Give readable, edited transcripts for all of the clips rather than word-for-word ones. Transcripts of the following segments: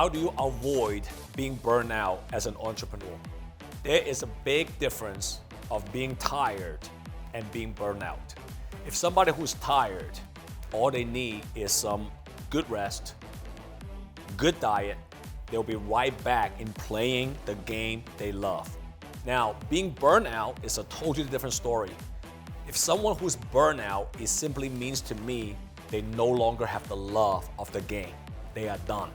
how do you avoid being burned out as an entrepreneur? There is a big difference of being tired and being burned out. If somebody who's tired, all they need is some good rest, good diet, they'll be right back in playing the game they love. Now, being burned out is a totally different story. If someone who's burned out, it simply means to me they no longer have the love of the game. They are done.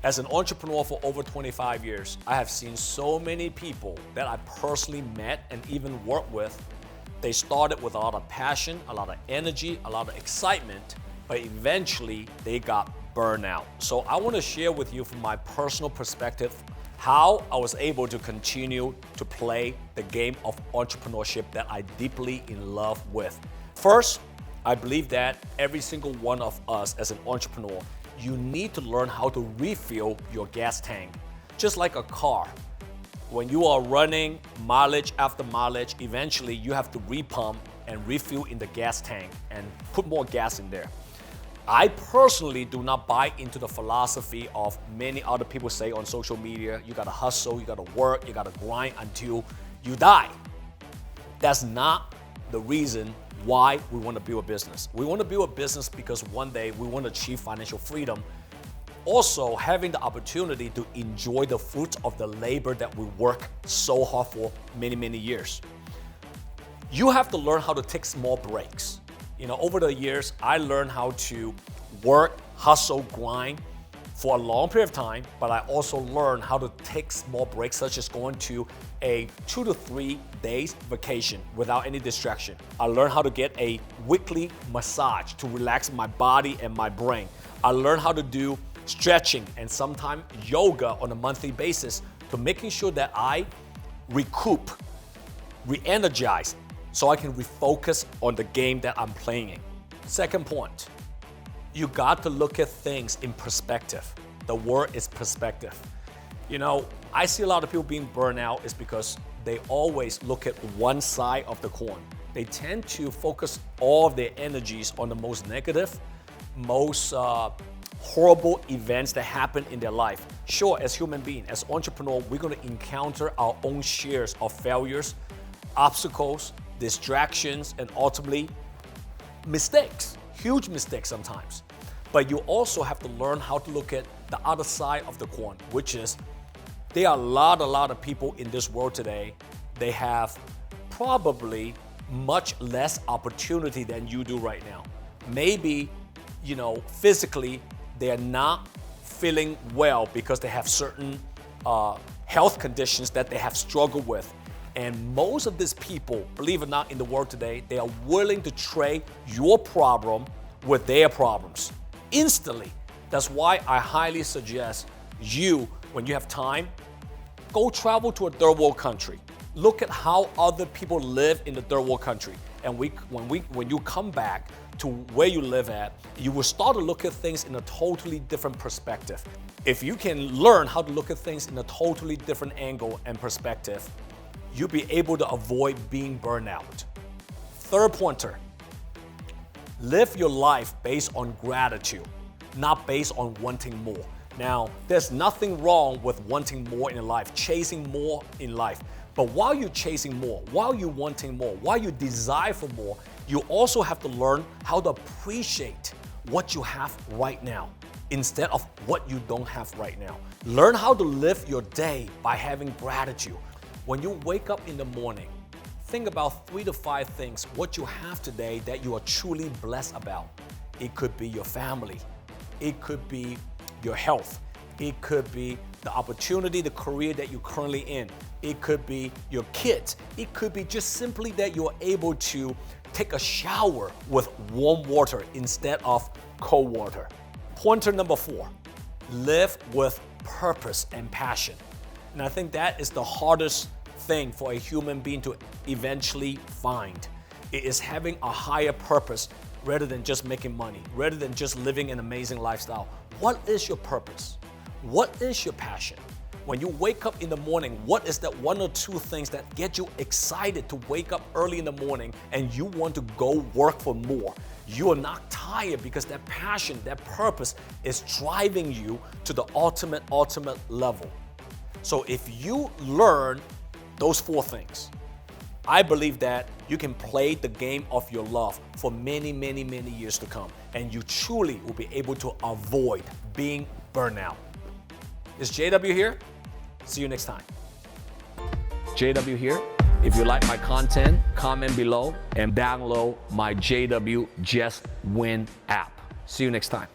As an entrepreneur for over 25 years, I have seen so many people that I personally met and even worked with. They started with a lot of passion, a lot of energy, a lot of excitement, but eventually they got burned out. So I want to share with you from my personal perspective how I was able to continue to play the game of entrepreneurship that I deeply in love with. First, I believe that every single one of us as an entrepreneur, you need to learn how to refill your gas tank. Just like a car. When you are running mileage after mileage, eventually you have to repump and refill in the gas tank and put more gas in there. I personally do not buy into the philosophy of many other people say on social media, you gotta hustle, you gotta work, you gotta grind until you die. That's not the reason why we want to build a business. We want to build a business because one day we want to achieve financial freedom. Also, having the opportunity to enjoy the fruits of the labor that we work so hard for many, many years. You have to learn how to take small breaks. Over the years, I learned how to work, hustle, grind for a long period of time, but I also learned how to take small breaks, such as going to a 2 to 3 days vacation without any distraction. I learned how to get a weekly massage to relax my body and my brain. I learned how to do stretching and sometimes yoga on a monthly basis to making sure that I recoup, re-energize, so I can refocus on the game that I'm playing. Second point, you got to look at things in perspective. The word is perspective. I see a lot of people being burned out is because they always look at one side of the coin. They tend to focus all of their energies on the most negative, most horrible events that happen in their life. Sure, as human beings, as entrepreneurs, we're going to encounter our own shares of failures, obstacles, distractions, and ultimately mistakes, huge mistakes sometimes. But you also have to learn how to look at the other side of the coin, which is there are a lot of people in this world today. They have probably much less opportunity than you do right now. Maybe, physically, they are not feeling well because they have certain health conditions that they have struggled with. And most of these people, believe it or not, in the world today, they are willing to trade your problem with their problems instantly. That's why I highly suggest you, when you have time, go travel to a third world country. Look at how other people live in the third world country. And when you come back to where you live at, you will start to look at things in a totally different perspective. If you can learn how to look at things in a totally different angle and perspective, you'll be able to avoid being burned out. Third pointer, live your life based on gratitude, not based on wanting more. Now, there's nothing wrong with wanting more in life, chasing more in life. But while you're chasing more, while you're wanting more, while you desire for more, you also have to learn how to appreciate what you have right now instead of what you don't have right now. Learn how to live your day by having gratitude. When you wake up in the morning, think about 3 to 5 things, what you have today that you are truly blessed about. It could be your family. It could be your health. It could be the opportunity, the career that you're currently in. It could be your kids. It could be just simply that you're able to take a shower with warm water instead of cold water. Pointer number 4, live with purpose and passion. And I think that is the hardest thing for a human being to eventually find. It is having a higher purpose rather than just making money, rather than just living an amazing lifestyle. What is your purpose? What is your passion? When you wake up in the morning, what is that 1 or 2 things that get you excited to wake up early in the morning and you want to go work for more? You are not tired because that passion, that purpose is driving you to the ultimate level. So if you learn those 4 things, I believe that you can play the game of your love for many years to come, and you truly will be able to avoid being burnout. Is JW here? See you next time. JW here. If you like my content, comment below and download my JW Just Win app. See you next time.